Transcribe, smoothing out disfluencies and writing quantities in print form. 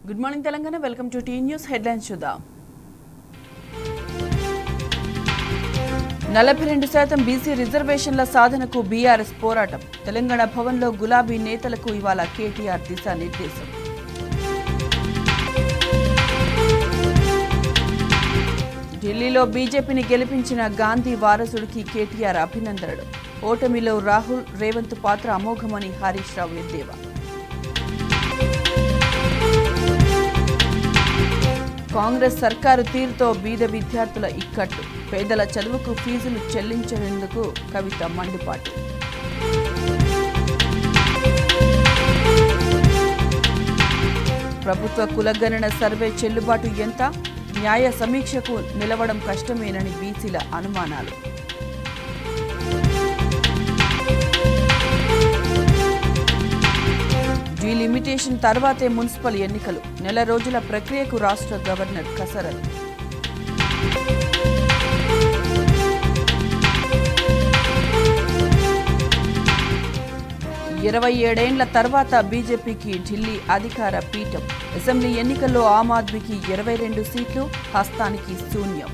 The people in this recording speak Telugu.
Good morning Telangana. Welcome to T news headlines చూద్దాం. 42% బీసీ రిజర్వేషన్ల సాధనకు బీఆర్ఎస్ పోరాటం. తెలంగాణ భవన్లో గులాబీ నేతలకు ఇవాళ కేటీఆర్ దిశానిర్దేశం. ఢిల్లీలో బీజేపీని గెలిపించిన గాంధీ వారసుడికి కేటీఆర్ అభినందనలు. ఓటమిలో రాహుల్, రేవంత్ పాత్ర అమోఘమని హరీష్ రావు ఎద్దేవా. కాంగ్రెస్ సర్కారు తీరుతో బీద విద్యార్థుల ఇక్కట్లు. పేదల చదువుకు ఫీజులు చెల్లించేందుకు కవిత మండిపాటు. ప్రభుత్వ కులగణన సర్వే చెల్లుబాటు ఎంత? న్యాయ సమీక్షకు నిలవడం కష్టమేనని బీసీల అనుమానాలు. డీలిమిటేషన్ తర్వాతే మున్సిపల్ ఎన్నికలు. నెల రోజుల ప్రక్రియకు రాష్ట్ర గవర్నర్ కసరత్. 27 ఏళ్ల తర్వాత బీజేపీకి ఢిల్లీ అధికార పీఠం. అసెంబ్లీ ఎన్నికల్లో ఆమ్ ఆద్మీకి 22 సీట్లు, హస్తానికి శూన్యం.